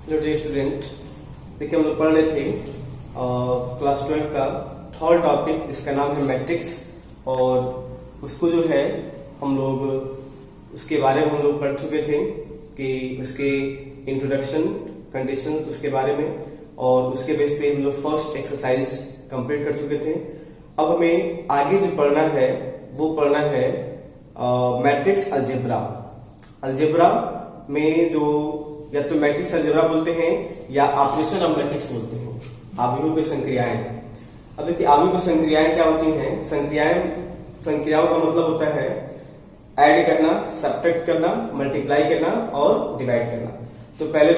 Hello dear student, देखिए हम लोग पढ़ रहे थे क्लास 12 का थर्ड टॉपिक जिसका नाम है मैट्रिक्स। और उसको जो है हम लोग उसके बारे में हम लोग पढ़ चुके थे कि उसके इंट्रोडक्शन, कंडीशंस उसके बारे में, और उसके बेस पे हम लोग फर्स्ट एक्सरसाइज कंप्लीट कर चुके थे। अब हमें आगे जो पढ़ना है वो पढ़ना है मैट्रिक्स अलजेब्रा। अलजेब्रा में जो या तो मैट्रिक्स अलजेब्रा बोलते हैं या ऑपरेशन ऑफ मैट्रिक्स बोलते हैं, अवयवों संक्रियाएं। अब देखिए अवयवों संक्रियाएं क्या होती हैं। संक्रियाओं का मतलब होता है ऐड करना, सब्ट्रैक्ट करना, मल्टीप्लाई करना और डिवाइड करना। तो पहले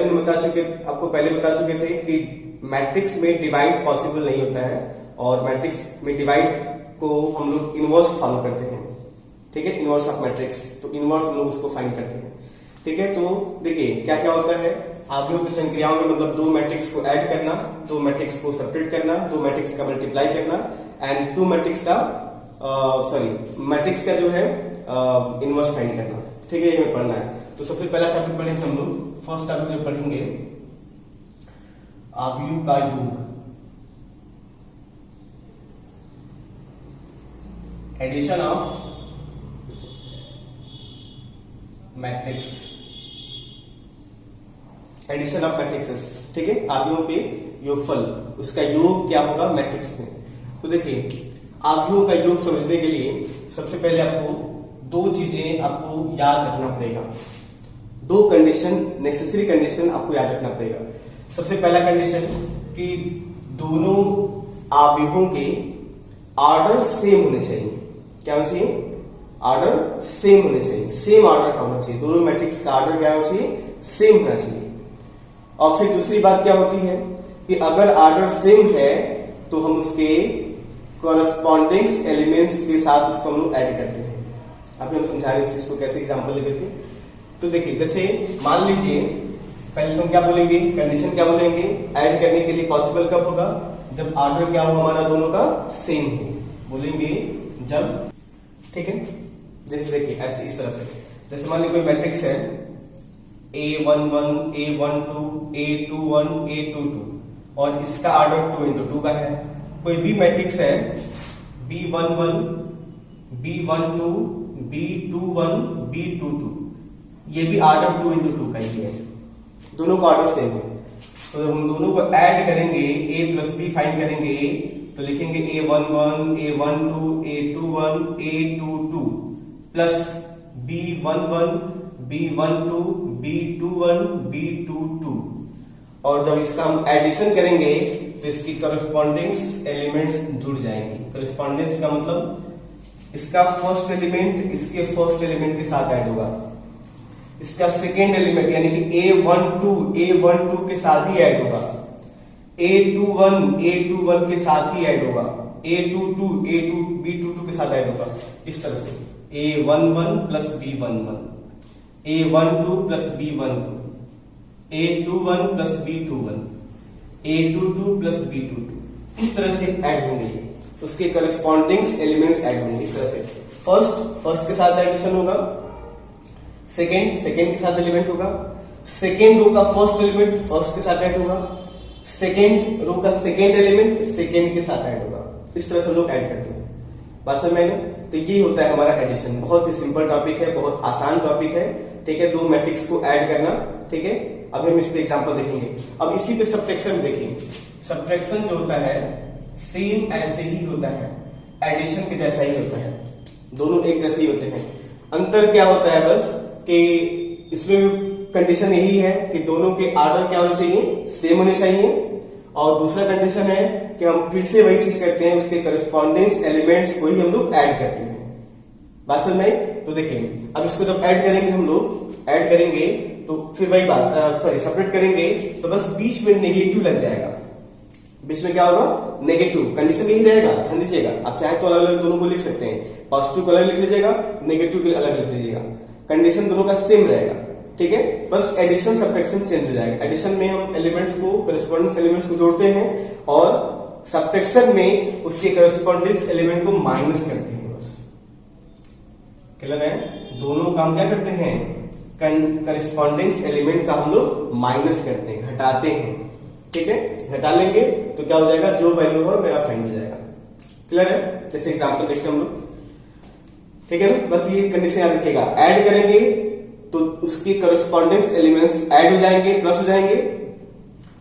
आपको पहले बता चुके थे कि मैट्रिक्स में डिवाइड पॉसिबल नहीं होता है, और मैट्रिक्स में डिवाइड को हम लोग इनवर्स फॉलो करते हैं। ठीक है, इनवर्स ऑफ मैट्रिक्स, तो इनवर्स हम लोग उसको फाइंड करते हैं। ठीक है, तो देखिए क्या क्या होता है अवयवों की संक्रियाओं में, मतलब दो मैट्रिक्स को ऐड करना, दो मैट्रिक्स को सब्ट्रैक्ट करना, दो मैट्रिक्स का मल्टीप्लाई करना एंड टू मैट्रिक्स का मैट्रिक्स का जो है इनवर्स फाइंड करना। ठीक है, ये हमें पढ़ना है। तो सबसे पहला टॉपिक पढ़ेंगे हम लोग। फर्स्ट टॉपिक जो पढ़ेंगे अवयव का योग, addition of matrix, addition of matrices. ठीक है, अवयवों पे योगफल, उसका योग क्या होगा मैट्रिक्स में। तो देखिए अवयवों का योग समझने के लिए सबसे पहले आपको दो चीजें आपको याद रखना पड़ेगा, दो कंडीशन, नेसेसरी कंडीशन आपको याद रखना पड़ेगा। सबसे पहला कंडीशन कि दोनों अवयवों के ऑर्डर सेम होने चाहिए। क्या होना चाहिए? ऑर्डर सेम होने चाहिए, सेम ऑर्डर का होना चाहिए। दोनों मैट्रिक्स का ऑर्डर क्या होना चाहिए? सेम होना चाहिए। और फिर दूसरी बात क्या होती है कि अगर ऑर्डर सेम है तो हम उसके कॉरेस्पॉन्डिंग एलिमेंट्स के साथ उसको हम लोग ऐड करते हैं। अभी हम समझा रहे हैं इसको कैसे एग्जांपल लेकर के। तो देखिए जैसे मान लीजिए पहले तो हम क्या बोलेंगे, कंडीशन क्या बोलेंगे, ऐड करने के लिए पॉसिबल कब होगा? जब ऑर्डर क्या हो हमारा दोनों का सेम हो, बोलेंगे जब। ठीक है, जैसे देखिए ऐसे इस तरह से, जैसे मान लीजिए कोई मैट्रिक्स है A11, A12, A21, A22 और इसका ऑर्डर 2 into 2 का है। कोई भी मैट्रिक्स है B11, B12, B21, B22, ये भी ऑर्डर 2 into 2 का ही है, दोनों का ऑर्डर सेम है। तो जब हम दोनों को ऐड करेंगे, A प्लस B फाइंड करेंगे, तो लिखेंगे A11, A12, A21, A22 plus B11, B12, B21, B22। और जब इसका हम एडिशन करेंगे तो इसकी करस्पॉन्डिंग एलिमेंट्स जुड़ जाएंगे। करस्पॉन्डेंस का मतलब इसका फर्स्ट एलिमेंट इसके फर्स्ट एलिमेंट के साथ ऐड होगा, इसका सेकेंड एलिमेंट यानी कि A12 के साथ ही ऐड होगा, A21 के साथ ही ऐड होगा, B22 के साथ ऐड होगा। इस तरह से A11 plus B11, A12 plus B12, A21 plus B21, A22 plus B22, इस तरह से ऐड होंगे। उसके करस्पॉन्डिंग एलिमेंट्स ऐड होंगे इस तरह से। फर्स्ट के साथ एडिशन होगा, सेकेंड के साथ एलिमेंट होगा, सेकेंड रो का फर्स्ट एलिमेंट फर्स्ट के साथ ऐड होगा, सेकेंड रो का सेकेंड एलिमेंट सेकेंड के साथ ऐड होगा। इस तरह से हम लोग ऐड करते हैं। बात समझ में आई ना? तो ये होता है हमारा एडिशन। बहुत ही सिंपल टॉपिक है, बहुत आसान टॉपिक है। ठीक है, दो मैट्रिक्स को ऐड करना। ठीक है, अभी हम इस पे एग्जांपल देखेंगे। अब इसी पे सब्ट्रैक्शन देखेंगे। सब्ट्रैक्शन जो होता है सेम ऐसे ही होता है, एडिशन के जैसा ही होता है, दोनों एक जैसे ही होते हैं। अंतर क्या होता है बस कि इसमें कंडीशन यही है कि दोनों के ऑर्डर क्या होने चाहिए? सेम होने चाहिए। और दूसरा कंडीशन है कि हम फिर से वही चीज करते हैं, उसके करस्पॉन्डिंग एलिमेंट्स को ही हम लोग ऐड करते हैं। बात समझ में? तो देखिए अब इसको जब ऐड करेंगे, हम लोग ऐड करेंगे तो फिर वही बात, सेपरेट करेंगे तो बस बीच में नेगेटिव लग जाएगा। बीच में क्या होगा? नेगेटिव। कंडीशन यही रहेगा, ध्यान दीजिएगा। आप चाहे तो अलग अलग दोनों को लिख सकते हैं, पॉजिटिव को अलग लिख लीजिएगा, नेगेटिव को अलग लिख लीजिएगा, कंडीशन दोनों का सेम रहेगा। ठीक है, बस एडिशन सब्ट्रैक्शन चेंज हो जाएगा। एडिशन में हम एलिमेंट्स को, करस्पॉन्डिंग एलिमेंट्स को जोड़ते हैं, और सब्ट्रैक्शन में उसके करस्पॉन्डिंग एलिमेंट को माइनस करते हैं। बस क्लियर है? दोनों काम क्या करते हैं? करस्पॉन्डिंग एलिमेंट का हम लोग माइनस करते हैं, घटाते हैं। ठीक है, घटा लेंगे तो क्या हो जाएगा, जो वैल्यू हो मेरा फाइंड हो जाएगा। क्लियर है? जैसे एग्जांपल देखते हैं हम लोग। ठीक है ना, बस ये कंडीशन याद रखिएगा। ऐड करेंगे तो उसकी करस्पॉन्डिंग एलिमेंट्स ऐड हो जाएंगे, प्लस हो जाएंगे,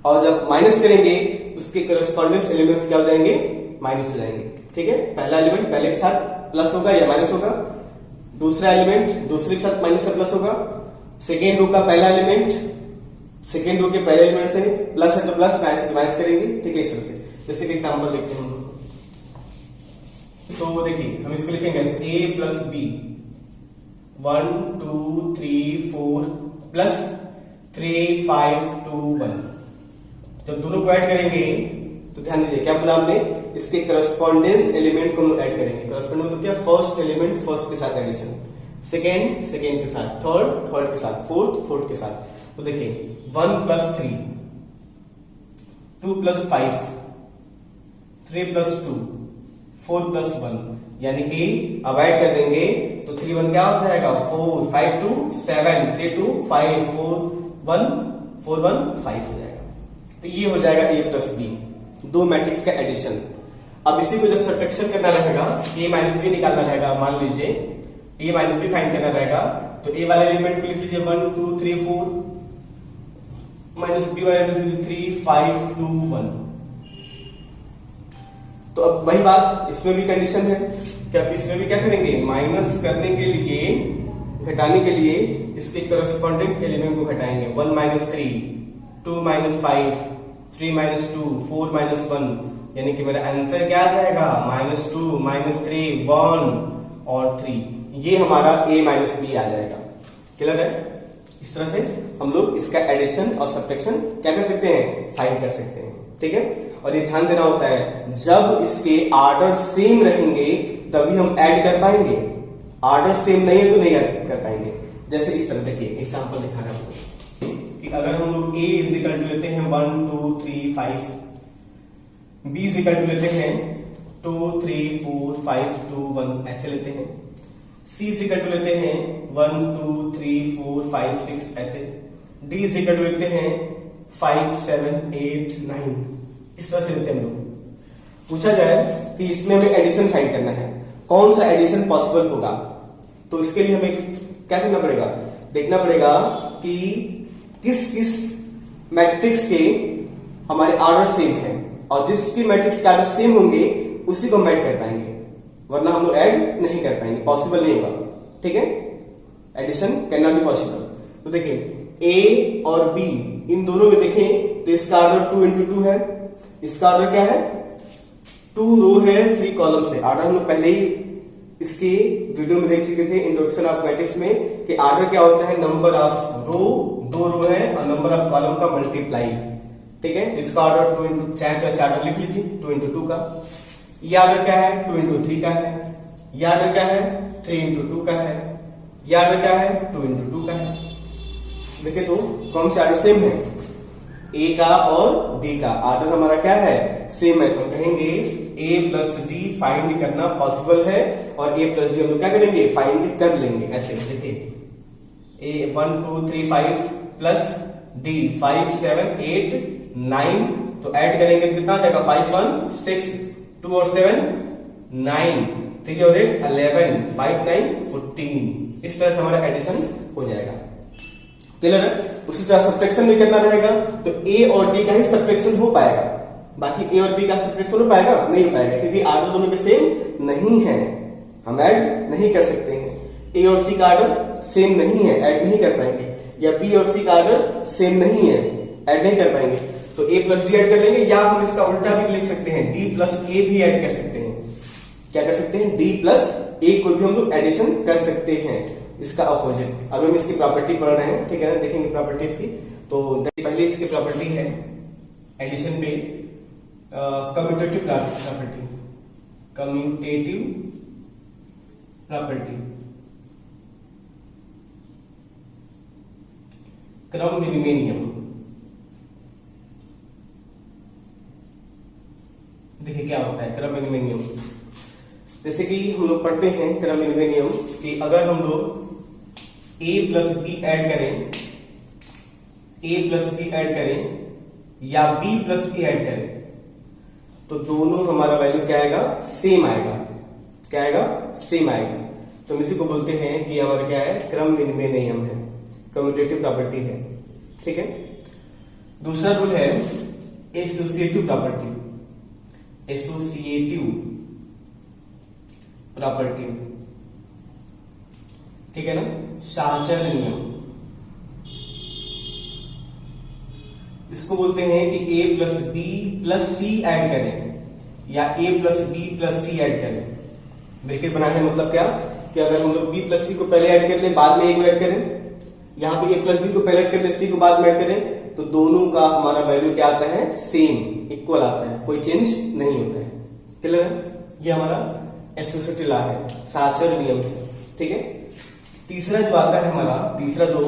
और जब माइनस करेंगे उसके करस्पॉन्डिंग एलिमेंट्स क्या हो जाएंगे, माइनस हो जाएंगे। ठीक है, पहला एलिमेंट पहले के साथ प्लस होगा या माइनस होगा, दूसरा एलिमेंट दूसरे के साथ माइनस या प्लस होगा, सेकेंड रो का पहला एलिमेंट सेकेंड रो के पहले एलिमेंट से प्लस है तो प्लस, माइनस है तो माइनस करेंगे। ठीक है, इस तरह से। जैसे कि एग्जांपल देखते हैं हम लोग। तो देखिए हम इसको लिखेंगे a प्लस बी 1 2 3 4 प्लस 3 5 2 1। जब दोनों को ऐड करेंगे तो ध्यान दीजिए क्या बोला हमने, इसके करस्पॉन्डेंस एलिमेंट को हम ऐड करेंगे। करस्पॉन्डेंस मतलब क्या, फर्स्ट एलिमेंट फर्स्ट के साथ एडिशन, सेकेंड सेकेंड के साथ, थर्ड थर्ड के साथ, फोर्थ फोर्थ के साथ। तो देखिए 1 प्लस 3, 2 प्लस 5, 3 प्लस 2, 4 प्लस 1, यानी कि अब ऐड कर देंगे तो 3 1 क्या हो जाएगा, 4, 5 2 7, 3 2 5, 4 1 4 1 5 हो जाएगा। तो ये हो जाएगा a प्लस बी, दो मैट्रिक्स का एडिशन। अब इसी को जब सब्ट्रैक्शन करना रहेगा, a माइनस बी निकालना रहेगा, मान लीजिए a माइनस बी फाइंड करना रहेगा, तो a वाले एलिमेंट को लिख लीजिए 1 2 3 4, माइनस b वाले एलिमेंट 3 5 2 1। तो अब वही बात इसमें भी कंडीशन है कि अब इसमें भी क्या करेंगे, माइनस करने के लिए, घटाने के लिए इसके करस्पॉन्डिंग एलिमेंट को घटाएंगे। 1 माइनस 3, 2 माइनस 5, 3 माइनस 2, 4 माइनस 1, यानी कि मेरा आंसर क्या आ जाएगा, -2 -3 1 और 3। ये हमारा a माइनस बी आ जाएगा। क्लियर है? इस तरह से हम लोग इसका एडिशन और सब्ट्रैक्शन क्या कर सकते हैं, फाइंड कर सकते हैं। ठीक है, और ये ध्यान देना होता है, जब इसके आर्डर सेम रहेंगे तभी हम ऐड कर पाएंगे, आर्डर सेम नहीं है तो नहीं ऐड कर पाएंगे। जैसे इस तरह देखिए एग्जांपल दिखा रहा हूं कि अगर हम लोग a इज इक्वल टू लेते हैं 1 2 3 5, b इज इक्वल टू लेते हैं 2 3 4 5 2 1, ऐसे लेते हैं। c इज इक्वल टू लेते हैं 1 2 3 4 5 6, ऐसे। d इज इक्वल टू लेते हैं 5 7 8 9, इस तरह से लेते हैं हम लोग। पूछा जाए कि इसमें हमें एडिशन फाइंड करना है, कौन सा एडिशन पॉसिबल होगा, तो इसके लिए हमें क्या करना पड़ेगा, देखना पड़ेगा कि किस किस मैट्रिक्स के हमारे आर्डर सेम है, और जिसकी मैट्रिक्स के आर्डर सेम होंगे उसी को हम ऐड कर पाएंगे, वरना हम लोग ऐड नहीं कर पाएंगे, पॉसिबल नहीं होगा। ठीक है, addition can not be possible. तो देखिए a और b इन दोनों में देखें तो इसका आर्डर 2 into 2 है, इसका आर्डर क्या है, 2 रो है 3 कॉलम से। आर्डर हम लोग पहले ही इसके वीडियो में देख चुके थे इंट्रोडक्शन ऑफ मैट्रिक्स में कि आर्डर क्या होता है, नंबर ऑफ रो, 2 रो है, और नंबर ऑफ कॉलम का मल्टीप्लाई। ठीक है, इसका ऑर्डर 2 into, चाहे तो ऐसे ऑर्डर लिख लीजिए 2 into 2 का। ये ऑर्डर क्या है, 2 into 3 का है। ये ऑर्डर क्या है, 3 into 2 का है। ये ऑर्डर क्या है, 2 into 2 का है। देखिए तो कौन से ऑर्डर सेम है, ए का और डी का ऑर्डर हमारा क्या है, सेम है। तो कहेंगे a प्लस डी फाइंड करना पॉसिबल है, और a प्लस डी हम लोग क्या करेंगे, फाइंड कर लेंगे। ऐसे देखिए a 1 2 3 5 प्लस डी 5 7 8 9, तो ऐड करेंगे तो कितना आ जाएगा, 5 1 6, 2 और 7 9, 3 और 8 11, 5 9 14। इस तरह से हमारा एडिशन हो जाएगा। क्लियर है? उसी तरह सब्ट्रैक्शन भी करना रहेगा, तो a और d का ही सब्ट्रैक्शन हो पाएगा, बाकी a और b का सब्ट्रैक्शन हो पाएगा, नहीं हो पाएगा, क्योंकि आर्डर दोनों के सेम नहीं है, हम ऐड नहीं कर सकते हैं। a और c का आर्डर सेम नहीं है, ऐड नहीं कर पाएंगे, या b और c का आर्डर सेम नहीं है, ऐड नहीं कर पाएंगे। तो a प्लस डी ऐड कर लेंगे, या हम इसका उल्टा भी लिख सकते हैं, d प्लस a भी ऐड कर सकते हैं। क्या कर सकते हैं, d प्लस a को भी हम लोग एडिशन कर सकते हैं, इसका अपोजिट। अब हम इसकी प्रॉपर्टी पढ़ रहे हैं, ठीक है ना, देखेंगे प्रॉपर्टीज की। तो पहले इसकी प्रॉपर्टी है एडिशन पे कम्यूटेटिव प्रॉपर्टी, कम्यूटेटिव प्रॉपर्टी, क्रम विनिमय नियम। देखिए क्या होता है क्रम विनिमय नियम। जैसे कि हम लोग पढ़ते हैं क्रम विनिमय नियम कि अगर हम लोग ए प्लस बी ऐड करें, ए प्लस बी ऐड करें या बी प्लस ए ऐड करें, तो दोनों हमारा वैल्यू क्या आएगा, सेम आएगा। क्या आएगा, सेम आएगा। तो हम इसी को बोलते हैं कि हमारा क्या है, क्रम विनिमय नियम है, कम्यूटेटिव प्रॉपर्टी है। ठीक है। दूसरा रूल है एसोसिएटिव प्रॉपर्टी, एसोसिएटिव प्रॉपर्टी। ठीक है ना, साहचर्य नियम। इसको बोलते हैं कि ए प्लस बी प्लस सी ऐड करें या ए प्लस बी प्लस सी ऐड करें। ब्रैकेट बनाने का मतलब क्या, कि अगर हम लोग बी प्लस सी को पहले ऐड कर लें, बाद में ए को ऐड करें, यहां पे ए प्लस बी को पहले ऐड कर लें, सी को बाद में ऐड करें, तो दोनों का हमारा वैल्यू क्या आता है, सेम, इक्वल आता है, कोई चेंज नहीं होता है। क्लियर है, ये हमारा एसोसिएटिव लॉ है, साहचर्य नियम है। ठीक है। तीसरा जो आता है हमारा, तीसरा जो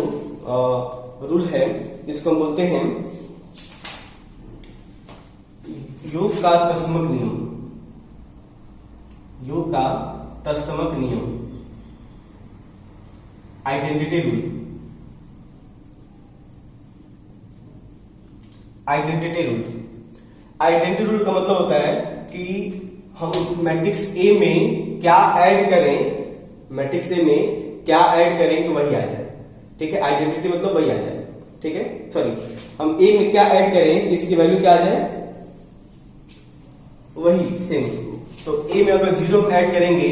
रूल है, जिसको हम बोलते हैं योग का तत्समक नियम, योग का तत्समक नियम, identity rule. Identity rule, identity rule का मतलब होता है कि हम मैट्रिक्स ए में क्या ऐड करें, मैट्रिक्स ए में क्या ऐड करें कि वही आ जाए। ठीक है, आइडेंटिटी मतलब वही आ जाए। ठीक है, सॉरी, हम ए में क्या ऐड करें कि इसकी वैल्यू क्या आ जाए, वही सेम। तो ए में अगर जीरो ऐड करेंगे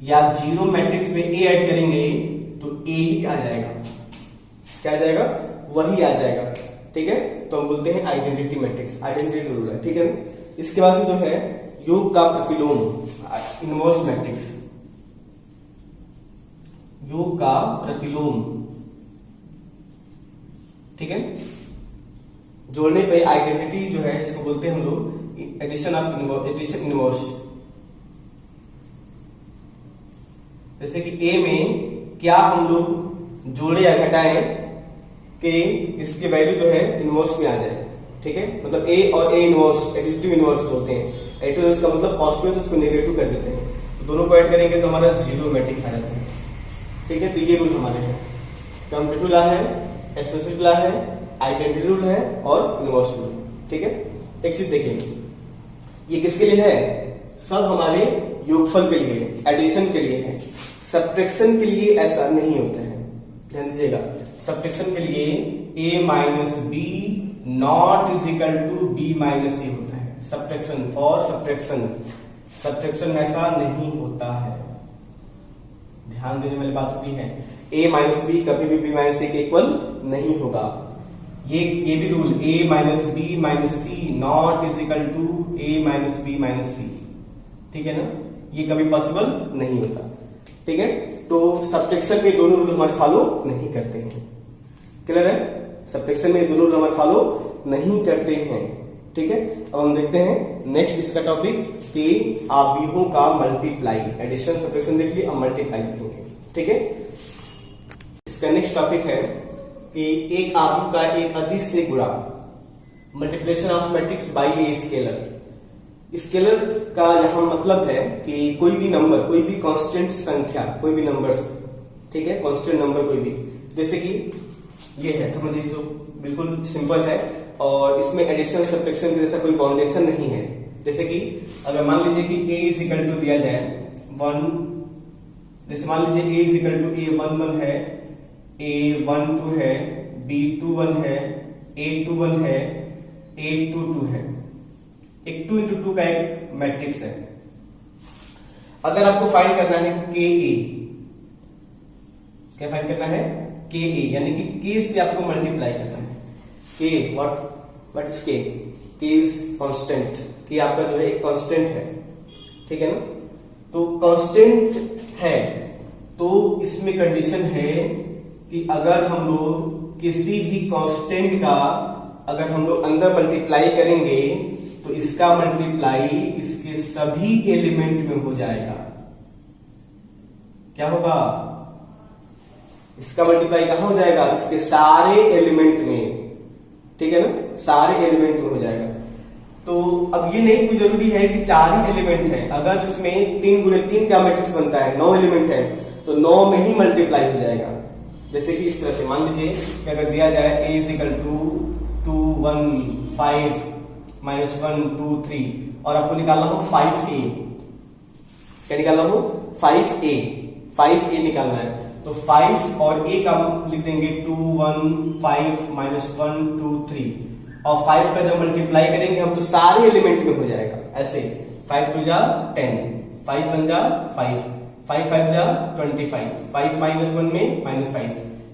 या जीरो मैट्रिक्स में ए ऐड करेंगे तो ए ही आ जाएगा। क्या आ जाएगा, वही आ जाएगा। ठीक है, तो हम बोलते हैं आइडेंटिटी मैट्रिक्स, आइडेंटिटी रूल है। ठीक है, इसके बाद से जो है योग का प्रतिलोम, इनवर्स मैट्रिक्स, योग का प्रतिलोम। ठीक है, जोड़ने पे आइडेंटिटी जो है इसको बोलते हैं हम लोग एडिशन ऑफ एडिशन इनवर्स। जैसे कि ए में क्या हम लोग जोड़े या घटाएं कि इसके वैल्यू जो है इनवर्स में आ जाए। ठीक है, मतलब ए और ए इनवर्स, एडिटिव इनवर्स बोलते हैं। एडिटिव इनवर्स का मतलब पॉजिटिव है तो उसको नेगेटिव कर देते हैं, तो दोनों को ऐड करेंगे तो हमारा जीरो मैट्रिक्स आ जाता है। ठीक है, तो ये रूल हमारे हैं, कम्यूटेटिव लॉ है, एसोसिएटिव लॉ है, आइडेंटिटी रूल है और इनवर्स रूल। ठीक है, एक चीज देखिए, ये किसके लिए है, सब हमारे योगफल के लिए, एडिशन के लिए है। सब्ट्रैक्शन के लिए ऐसा नहीं होता है, ध्यान दीजिएगा। सब्ट्रैक्शन के लिए a minus B not is equal to B minus A होता है। सब्ट्रैक्शन, फॉर सब्ट्रैक्शन, सब्ट्रैक्शन ऐसा नहीं होता है, ध्यान देने वाली बात होती है। a माइनस बी कभी भी b माइनस ए के इक्वल नहीं होगा। ये भी rule, a minus B minus C not is equal to a minus B minus C. ठीक है ना, ये कभी पॉसिबल नहीं होता। ठीक है, तो सब्ट्रैक्शन में दोनों रूल हमारे फॉलो नहीं करते हैं। क्लियर है, सब्ट्रैक्शन में दोनों रूल हमारे फॉलो नहीं करते हैं। ठीक है, अब हम देखते हैं नेक्स्ट इसका टॉपिक कि अवयवों का मल्टीप्लाई, एडिशन सब्ट्रैक्शन देख लिए, अब मल्टीप्लाई लिखेंगे। ठीक है, इसका नेक्स्ट टॉपिक है कि एक अवयव का एक अदिश से गुणा, multiplication of matrix bye a scalar. Scalar का यहां मतलब है कि कोई भी नंबर, कोई भी कांस्टेंट संख्या, कोई भी नंबर्स, ठीक है, कांस्टेंट नंबर कोई भी, जैसे कि ये है, समझिए तो बिल्कुल सिंपल है और इसमें एडिशन सब्ट्रैक्शन जैसा कोई बाउंडेशन नहीं है। जैसे कि अगर मान लीजिए कि a इज इक्वल टू दिया जाए 1, जैसे मान लीजिए a is equal to a11 है, a12 है, b21 है, a21 है, a22 है, एक 2 into 2 का एक मैट्रिक्स है। अगर आपको फाइंड करना है के ए, क्या फाइंड करना है, के ए, यानी कि के से आपको मल्टीप्लाई करना है। के व्हाट इज के इज कांस्टेंट, के आपका जो है एक कांस्टेंट है। ठीक है ना, तो कांस्टेंट है तो इसमें कंडीशन है कि अगर हम लोग किसी भी कांस्टेंट का अगर हम लोग अंदर मल्टीप्लाई करेंगे तो इसका मल्टीप्लाई इसके सभी एलिमेंट में हो जाएगा। क्या होगा, इसका मल्टीप्लाई कहां हो जाएगा, इसके सारे एलिमेंट में। ठीक है ना, सारे एलिमेंट में हो जाएगा। तो अब ये नहीं कोई जरूरी है कि 4 ही एलिमेंट है, अगर इसमें 3 गुणे 3 का मैट्रिक्स बनता है, 9 एलिमेंट है, तो 9 में ही मल्टीप्लाई हो जाएगा। जैसे कि इस तरह से मान लीजिए कि अगर दिया जाए a is equal to 2 1 5 minus 1 2 3 और आपको निकालना हो 5a, क्या निकालना हो 5a निकालना है, तो 5 और a का लिख देंगे 2 1 5 माइनस 1 2 3 और 5 का जब मल्टीप्लाई करेंगे हम तो सारे एलिमेंट में हो जाएगा ऐसे 5 2 जा 10 5 1 जा 5 5 5 जा 25 5 माइनस 1 में माइनस 5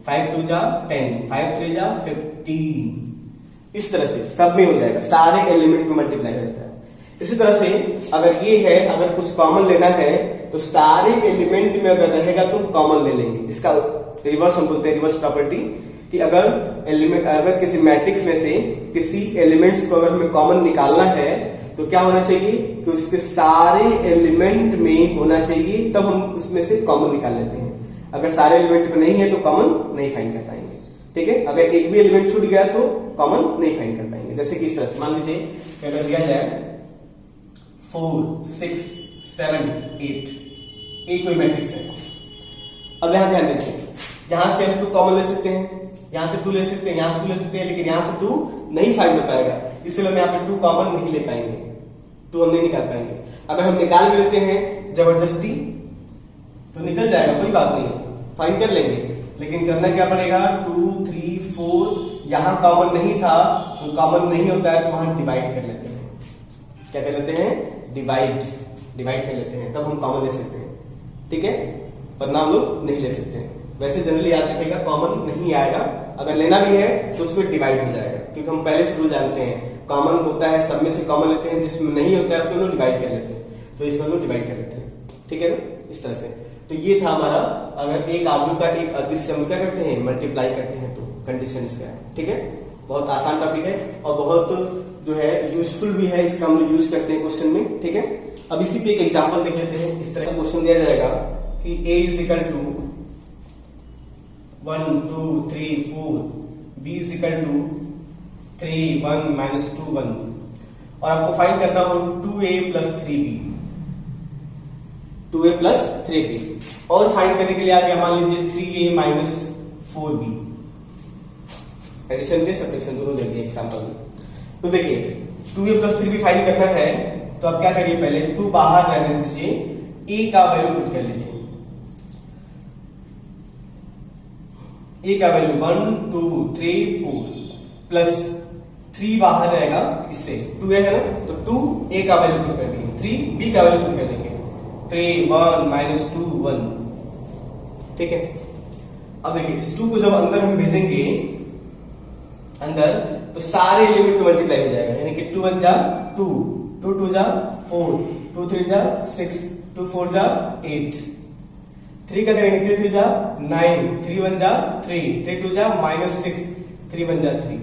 5 2 जा 10 5 3 जा 15 इस तरह से सब में हो जाएगा, सारे एलिमेंट में मल्टीप्लाई हो जाता है। इसी तरह से अगर ये है, अगर कुछ कॉमन लेना है तो सारे एलिमेंट में अगर रहेगा तो कॉमन ले लेंगे। इसका रिवर्स हम बोलते हैं रिवर्स प्रॉपर्टी, कि अगर किसी मैट्रिक्स में से किसी एलिमेंट्स को अगर हमें कॉमन निकालना है तो क्या होना चाहिए कि उसके सारे एलिमेंट में होना चाहिए, तब हम उसमें से कॉमन निकाल लेते हैं। अगर सारे एलिमेंट में नहीं है तो कॉमन नहीं फाइंड कर पाएंगे, ठीक है। अगर एक भी एलिमेंट छूट गया तो कॉमन नहीं फाइंड कर पाएंगे। जैसे कि इस तरह से मान लीजिए कि अगर दिया जाए 4 6 7 8 एक कोई मैट्रिक्स है। अब यहां ध्यान दीजिए, यहां से हम 2 कॉमन ले सकते हैं, यहां से 2 ले सकते हैं, यहां से 2 ले सकते हैं, लेकिन यहां से 2 नहीं फाइंड हो पाएगा, इसलिए हम यहाँ पे 2 कॉमन नहीं ले पाएंगे, 2 हम नहीं निकाल पाएंगे। अगर हम निकाल भी लेते हैं जबरदस्ती तो निकल जाएगा, कोई बात नहीं, फाइंड कर लेंगे, लेकिन करना क्या पड़ेगा 2 3 4 यहां कॉमन नहीं था तो कॉमन नहीं होता है तो वहां डिवाइड कर लेते हैं। क्या कर लेते हैं? डिवाइड कर लेते हैं, तब हम कॉमन ले सकते हैं, ठीक है, वरना हम लोग नहीं ले सकते हैं। वैसे जनरली याद रखिएगा कॉमन नहीं आएगा, अगर लेना भी है तो उसमें डिवाइड हो जाएगा, क्योंकि हम पहले से रूल जानते हैं कॉमन होता है सब में से कॉमन लेते हैं, जिसमें नहीं होता है उसमें लोग डिवाइड कर लेते हैं, तो इसमें लोग डिवाइड कर लेते हैं, ठीक है ना, इस तरह से। तो ये था हमारा, अगर एक आव्यूह का एक अदिश से हम क्या करते हैं मल्टीप्लाई करते हैं तो कंडीशन इसका है, ठीक है। बहुत आसान टॉपिक है और बहुत जो है यूजफुल भी है, इसका हम लोग यूज करते हैं क्वेश्चन में, ठीक है। अब इसी पे एक एग्जांपल देख लेते हैं। इस तरह का क्वेश्चन दिया जाएगा कि a is equal to 1 2 3 4 b is equal to 3 1 minus 2 1 और आपको फाइंड करना हो 2a plus 3b, 2a plus 3b, और फाइंड करने के लिए आ गया मान लीजिए 3a माइनस 4b, एडिशन के सब्ट्रैक्शन दोनों दे दिए एग्जांपल में। तो देखिए 2a प्लस 3b फाइंड करना है तो आप क्या करिए, पहले 2 बाहर रहने दीजिए, a का वैल्यू पुट कर लीजिए, a का वैल्यू 1 2 3 4 प्लस 3 बाहर रहेगा, इससे 2a है ना, तो 2a का वैल्यू पुट कर देंगे, 3b का वैल्यू पुट कर देंगे, 3 1 माइनस 2 1, ठीक है। अब देखिए इस 2 को जब अंदर हम भेजेंगे अंदर तो सारे एलिमेंट में मल्टीप्लाई हो जाएगा, यानी कि 2 1 जा 2 2 2 जा 4 2 3 जा 6 2 4 जा 8, 3 का करेंगे 3 3 जा 9 3 1 जा 3 3 2 जा माइनस 6 3 1 जा 3,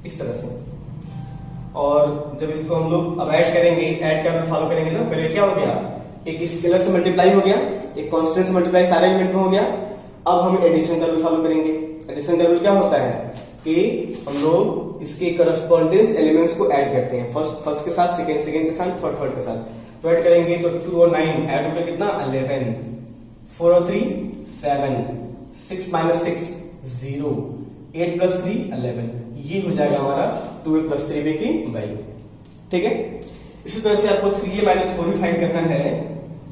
इस तरह से। और जब इसको हम लोग अब ऐड करेंगे, ऐड का रूल फॉलो करेंगे ना, पहले क्या हो गया, एक स्केलर से मल्टीप्लाई हो गया, एक कांस्टेंट से मल्टीप्लाई सारे एलिमेंट में हो गया। अब हम एडिशन का रूल फॉलो करेंगे। एडिशन का रूल क्या होता है कि हम लोग इसके करस्पॉन्डेंस एलिमेंट्स को ऐड करते हैं, फर्स्ट के साथ, सेकंड के साथ, थर्ड के साथ। तो ऐड करेंगे तो 2 और 9 ऐड हो गया कितना 11, 4 और 3 7, 6 माइनस 6 0, 8 प्लस 3 11, ये हो जाएगा हमारा 2a प्लस 3b की वैल्यू, ठीक है। इसी तरह से आपको 3a माइनस 4b फाइंड करना है,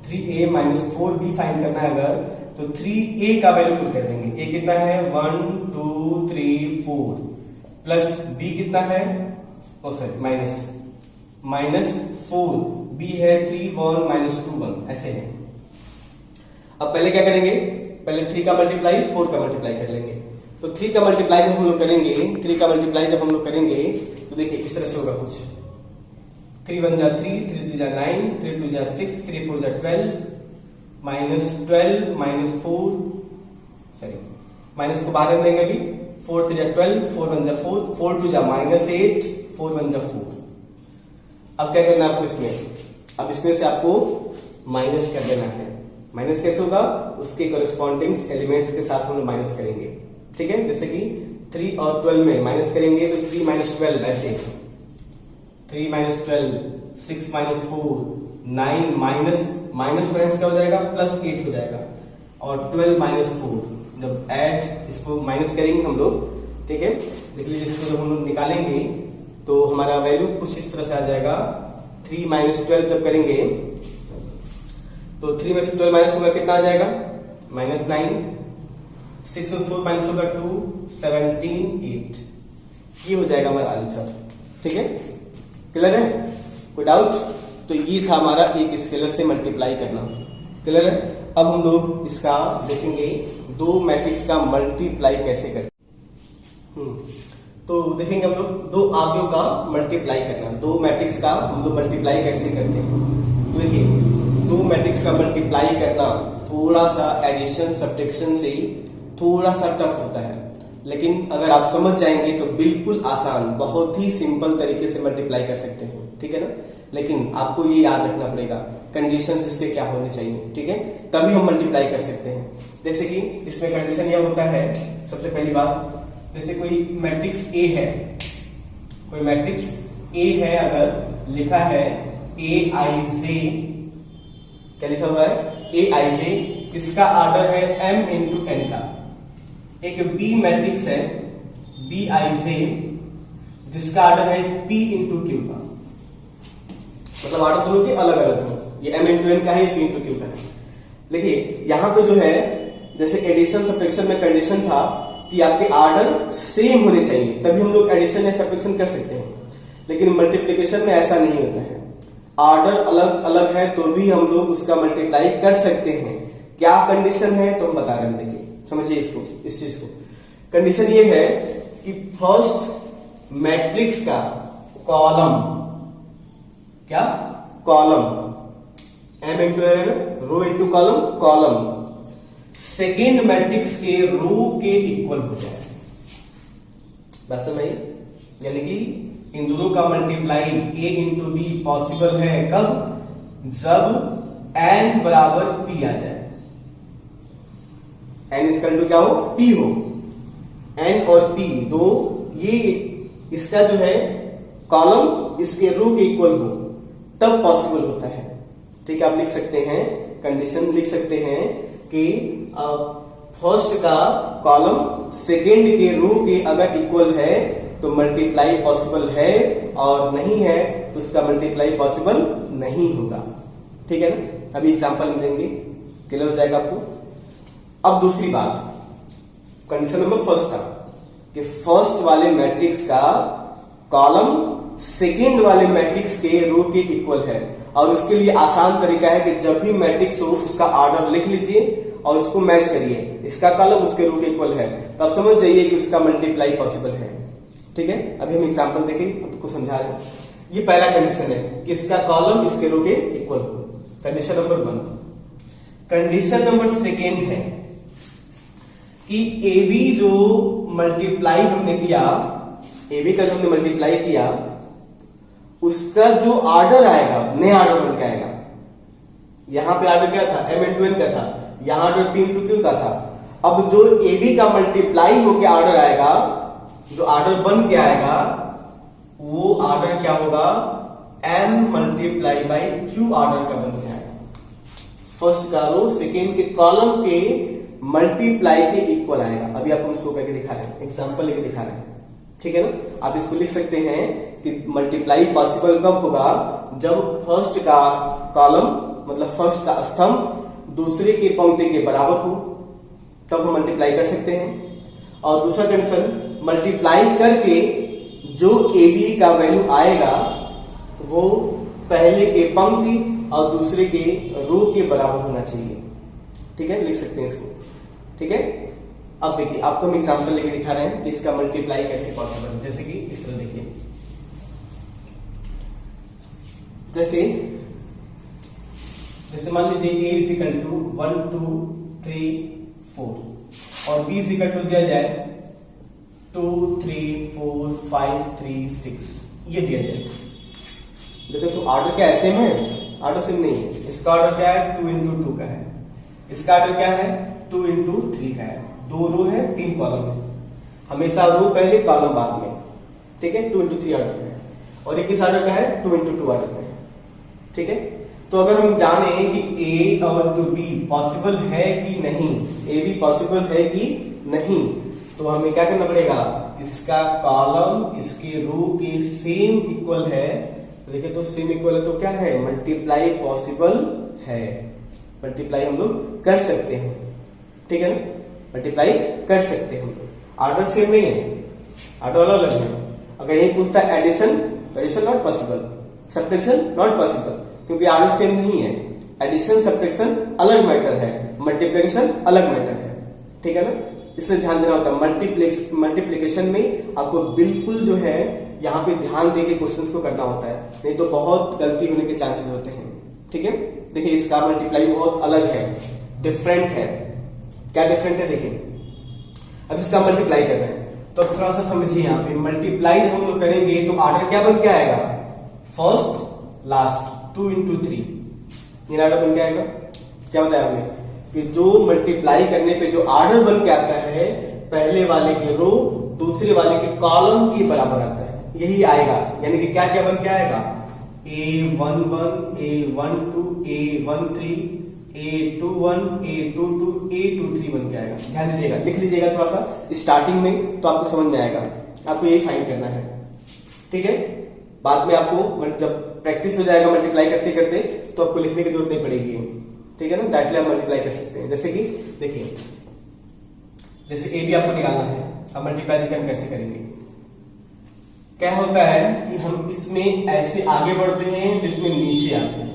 3a माइनस 4b फाइंड करना है अगर, तो 3a का वैल्यू पुट कर देंगे, a कितना है 1 2 3 4 प्लस b कितना है, सॉरी माइनस 4, b है 3 1 माइनस 2 1, ऐसे है। अब पहले क्या करेंगे, पहले 3 का मल्टीप्लाई 4 का मल्टीप्लाई कर लेंगे। तो 3 का मल्टीप्लाई जब हम लोग करेंगे, 3 का मल्टीप्लाई जब हम लोग करेंगे तो देखिए इस तरह से होगा कुछ, 3 1 जा 3 3 2 जा 9 3 2 जा 6 3 4 जा 12 माइनस 12 माइनस 4, सॉरी माइनस को बाहर देंगे अभी, 4 3 जा 12 4 1 जा 4 4 2 जा माइनस 8 4 1 जा 4। अब क्या करना है आपको इसमें, अब इसमें से आपको माइनस कर देना है। माइनस कैसे होगा, उसके करस्पॉन्डिंग एलिमेंट के साथ हम लोग माइनस करेंगे, ठीक है। जैसे कि 3 और 12 में माइनस करेंगे तो 3 माइनस 12, ऐसे 3 माइनस 12 6 माइनस 4 9 माइनस क्या हो जाएगा, प्लस 8 हो जाएगा, और 12 माइनस 4 जब ऐड इसको माइनस करेंगे हम लोग, ठीक है, देख लीजिए इसको जब हम लोग निकालेंगे तो हमारा वैल्यू कुछ इस तरह से आ जाएगा। 3 माइनस 12 जब करेंगे तो 3 में से 12 माइनस होगा, कितना आ जाएगा? -9। 6 और 4 माइनस होगा 2, 17, 8। ये हो जाएगा हमारा आंसर, ठीक है, क्लियर है? कोई डाउट? तो ये था हमारा एक स्केलर से मल्टीप्लाई करना, क्लियर है? अब हम लोग इसका देखेंगे दो मैट्रिक्स का मल्टीप्लाई कैसे करते हैं। तो देखेंगे हम लोग दो आव्यूह का मल्टीप्लाई करना, दो मैट्रिक्स का हम लोग मल्टीप्लाई कैसे करते हैं। तो देखिए, दो मैट्रिक्स का मल्टीप्लाई करना थोड़ा सा एडिशन सब्ट्रैक्शन से थोड़ा सा टफ होता है, लेकिन अगर आप समझ जाएंगे तो बिल्कुल आसान, बहुत ही सिंपल तरीके से मल्टीप्लाई कर सकते हैं, ठीक है ना? लेकिन आपको ये याद रखना पड़ेगा कंडीशंस इसके क्या होने चाहिए, ठीक है, तभी हम मल्टीप्लाई कर सकते हैं। जैसे कि इसमें कंडीशन यह होता है, सबसे पहली बात, जैसे कोई मैट्रिक्स ए है, कोई मैट्रिक्स ए है, अगर लिखा है Aij, क्या लिखा हुआ है? Aij, इसका ऑर्डर है m इंटू n का। एक बी मैट्रिक्स है Bij, जिसका ऑर्डर है p इंटू क्यू का, मतलब ऑर्डर दोनों के अलग अलग हैं, ये m इंटू n का है, p इंटू क्यू का है। देखिए यहां पे जो है, जैसे एडिशन सब्ट्रैक्शन में कंडीशन था कि आपके ऑर्डर सेम होने चाहिए, तभी हम लोग एडिशन या सब्ट्रैक्शन कर सकते हैं, लेकिन मल्टीप्लिकेशन में ऐसा नहीं होता है, ऑर्डर अलग अलग है तो भी हम लोग उसका मल्टीप्लाई कर सकते हैं। क्या कंडीशन है तो हम बता रहे हैं, देखिए समझिए इसको, इस चीज को। कंडीशन ये है कि फर्स्ट मैट्रिक्स का कॉलम, क्या column, m into n, row into column, column second matrix के रो के इक्वल हो जाए, बस समझ, यानी कि इन दोनों का multiply a into be possible है कब? जब n बराबर p आ जाए, n इक्वल टू क्या हो? p हो। n और p दो, ये इसका जो है कॉलम इसके रो के इक्वल हो, तब पॉसिबल होता है, ठीक है। आप लिख सकते हैं, कंडीशन लिख सकते हैं कि फर्स्ट का कॉलम सेकेंड के रो के अगर इक्वल है तो मल्टीप्लाई पॉसिबल है, और नहीं है तो उसका मल्टीप्लाई पॉसिबल नहीं होगा, ठीक है ना? अभी एग्जांपल हम देंगे, क्लियर हो जाएगा आपको। अब दूसरी बात, कंडीशन नंबर फर्स्ट का, कि फर्स्ट वाले मैट्रिक्स का कॉलम सेकेंड वाले मैट्रिक्स के रो के इक्वल है, और उसके लिए आसान तरीका है कि जब भी मैट्रिक्स हो उसका ऑर्डर लिख लीजिए और उसको मैच करिए, इसका कॉलम उसके रो के इक्वल है, तो आप समझ जाइए कि उसका मल्टीप्लाई पॉसिबल है, ठीक है। अभी हम एग्जांपल देखें, आपको समझा रहे हैं। ये पहला कंडीशन है कि इसका कॉलम इसके रो के इक्वल हो, condition number 1। Condition number second है कि ए बी जो मल्टीप्लाई हमने किया, ए बी का जो हमने मल्टीप्लाई किया, उसका जो ऑर्डर आएगा नया ऑर्डर बन के आएगा। यहां पे ऑर्डर क्या था? m इंटू n का था, यहां ऑर्डर p इंटू क्यू का था। अब जो ए बी का मल्टीप्लाई होके ऑर्डर आएगा, जो ऑर्डर बन के आएगा, वो ऑर्डर क्या होगा? m multiply by q order का बन के आएगा। फर्स्ट का रो सेकेंड के कॉलम के मल्टीप्लाई के इक्वल आएगा। अभी आप उसको करके दिखा रहे हैं, एग्जांपल लेके दिखा रहे हैं, ठीक है ना। आप इसको लिख सकते हैं कि मल्टीप्लाई पॉसिबल कब होगा? जब फर्स्ट का कॉलम, मतलब फर्स्ट का स्तंभ दूसरे के पंक्ति के बराबर हो, तब हम मल्टीप्लाई कर सकते हैं। और दूसरा कंडीशन, मल्टीप्लाई करके जो ए बी का वैल्यू आएगा वो पहले के पंक्ति और दूसरे के रो के बराबर होना चाहिए, ठीक है। लिख सकते हैं इसको, ठीक है। अब देखिए, आपको हम एग्जांपल लेके दिखा रहे हैं कि इसका मल्टीप्लाई कैसे पॉसिबल है। जैसे कि इस तरह देखिए, जैसे मान लीजिए a इज इक्वल टू 1 2 3 4 और b इज इक्वल टू दिया जाए 2 3 4 5 3 6, ये दिया जाए। देखो तो ऑर्डर क्या ऐसे में? ऑर्डर सेम नहीं है। इसका ऑर्डर क्या है? 2 इंटू 2 का है। इसका ऑर्डर क्या है? 2 इंटू 3 का है। 2 रो है, 3 कॉलम है। हमेशा रो पहले कॉलम बाद में, ठीक है। 2 इंटू 3 ऑर्डर का है। और एक इस ऑर्डर का है 2 इंटू 2 ऑर्डर का है, ठीक है। तो अगर हम जाने कि ए और टू बी पॉसिबल है कि नहीं, ए बी पॉसिबल है कि नहीं, तो हमें क्या करना पड़ेगा, इसका कॉलम इसके रो के सेम इक्वल है। तो देखिए तो सेम इक्वल है तो क्या है, मल्टीप्लाई पॉसिबल है, मल्टीप्लाई हम लोग कर सकते हैं, ठीक है ना, मल्टीप्लाई कर सकते हैं हम लोग। ऑर्डर सेम नहीं है, ऑर्डर अलग अलग है। अगर यही पूछता है addition, addition not possible, subtraction not possible, क्योंकि ऑर्डर सेम नहीं है। एडिशन सब्ट्रैक्शन अलग मैटर है, मल्टीप्लिकेशन अलग मैटर है, ठीक है ना, इसलिए ध्यान देना होता है। मल्टीप्लिकेशन में आपको बिल्कुल जो है यहाँ पे ध्यान देके क्वेश्चंस को करना होता है, नहीं तो बहुत गलती होने के चांसेस होते हैं, ठीक है। देखिए इसका मल्टीप्लाई बहुत अलग है, डिफरेंट है। क्या डिफरेंट है देखिए, अब इसका मल्टीप्लाई कर रहे हैं तो थोड़ा सा समझिए, यहाँ पे मल्टीप्लाई हम लोग करेंगे तो ऑर्डर क्या बन के आएगा, फर्स्ट लास्ट 2 into 3, ये ऑर्डर बन के आएगा। क्या बताया हमने कि जो मल्टीप्लाई करने पे जो ऑर्डर बन के आता है, पहले वाले के रो दूसरे वाले के कॉलम के बराबर आता है, यही आएगा। यानी कि क्या क्या बन के आएगा, A11, A12, A13, A21, A22, A23 बन के आएगा। ध्यान दीजिएगा, लिख लीजिएगा थोड़ा सा स्टार्टिंग में, तो आपको समझ में आएगा। आपको यही फाइंड करना है, ठीक है। बाद में आपको जब प्रैक्टिस हो जाएगा मल्टीप्लाई करते करते, तो आपको लिखने की जरूरत नहीं पड़ेगी, ठीक है ना, डायरेक्टली आप मल्टीप्लाई कर सकते हैं। जैसे कि देखिए, जैसे ए बी आपको निकालना है, अब मल्टीप्लाई देखिए हम कैसे करेंगे। क्या होता है कि हम इसमें ऐसे आगे बढ़ते हैं तो इसमें नीचे आते हैं,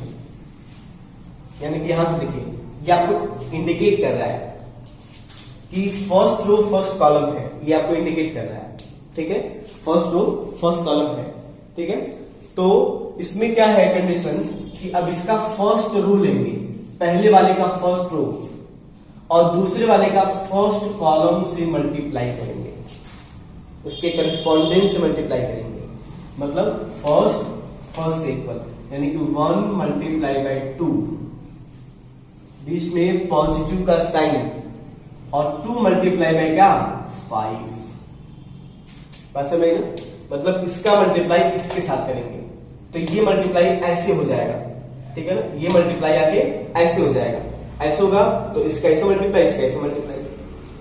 यानी कि यहां से देखिए ये आपको इंडिकेट कर रहा है कि फर्स्ट रो फर्स्ट कॉलम है, ये आपको इंडिकेट कर रहा है, ठीक है, फर्स्ट रो फर्स्ट कॉलम है, ठीक है। तो इसमें क्या है कंडीशन कि अब इसका फर्स्ट रो लेंगे, पहले वाले का फर्स्ट रो और दूसरे वाले का फर्स्ट कॉलम से मल्टीप्लाई करेंगे, उसके करस्पॉन्डेंस से मल्टीप्लाई करेंगे, मतलब फर्स्ट से इक्वल, यानी कि 1 मल्टीप्लाई बाय 2, बीच में पॉजिटिव का साइन, और 2 मल्टीप्लाई बाय क्या 5, बात समझ ना, मतलब इसका मल्टीप्लाई इसके साथ करेंगे तो ये मल्टीप्लाई ऐसे हो जाएगा, ठीक है ना, ये मल्टीप्लाई आके ऐसे हो जाएगा, ऐसे होगा तो इसका ऐसे मल्टीप्लाई, इसका ऐसे मल्टीप्लाई,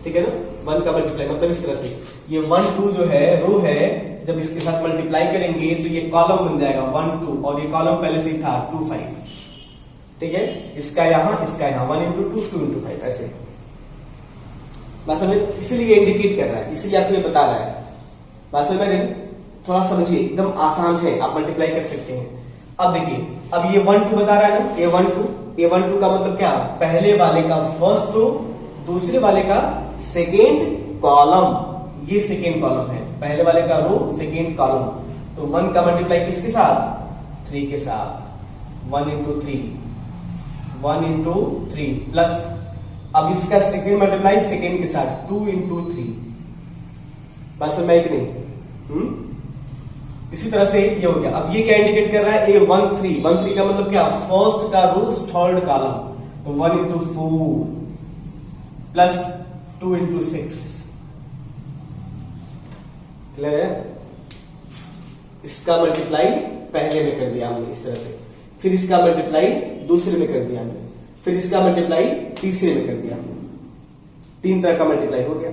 ठीक है ना, 1 का मल्टीप्लाई, मतलब इस तरह से ये 1 2 जो है रो है, जब इसके साथ मल्टीप्लाई करेंगे तो ये कॉलम बन जाएगा 1 2, और ये कॉलम पहले से था 2 5, ठीक है, इसका यहां 1 into 2 2 into 5 ऐसे, बात समझ, इसीलिए इंडिकेट कर रहा है, इसीलिए आपको ये बता रहा है, बात समझ में, थोड़ा समझिए, एकदम आसान है, आप मल्टीप्लाई कर सकते हैं। अब देखिए, अब ये 1 2 बता रहा है ना, A12 का मतलब क्या, पहले वाले का फर्स्ट रो दूसरे वाले का सेकेंड कॉलम, ये सेकेंड कॉलम है, पहले वाले का रो सेकेंड कॉलम, तो 1 का मल्टीप्लाई किसके साथ, 3 के साथ, 1 into 3 प्लस, अब इसका सेकेंड मल्टीप्लाई सेकेंड के साथ 2 into 3, बात समझ में कि नहीं, इसी तरह से ये हो गया। अब ये क्या इंडिकेट कर रहा है, A13 का मतलब क्या, फर्स्ट का रो थर्ड कॉलम, तो 1 into 4 प्लस 2 into 6, क्लियर है। इसका मल्टीप्लाई पहले में कर दिया हमने इस तरह से, फिर इसका मल्टीप्लाई दूसरे में कर दिया हमने, फिर इसका मल्टीप्लाई तीसरे में कर दिया हमने, 3 तरह का मल्टीप्लाई हो गया।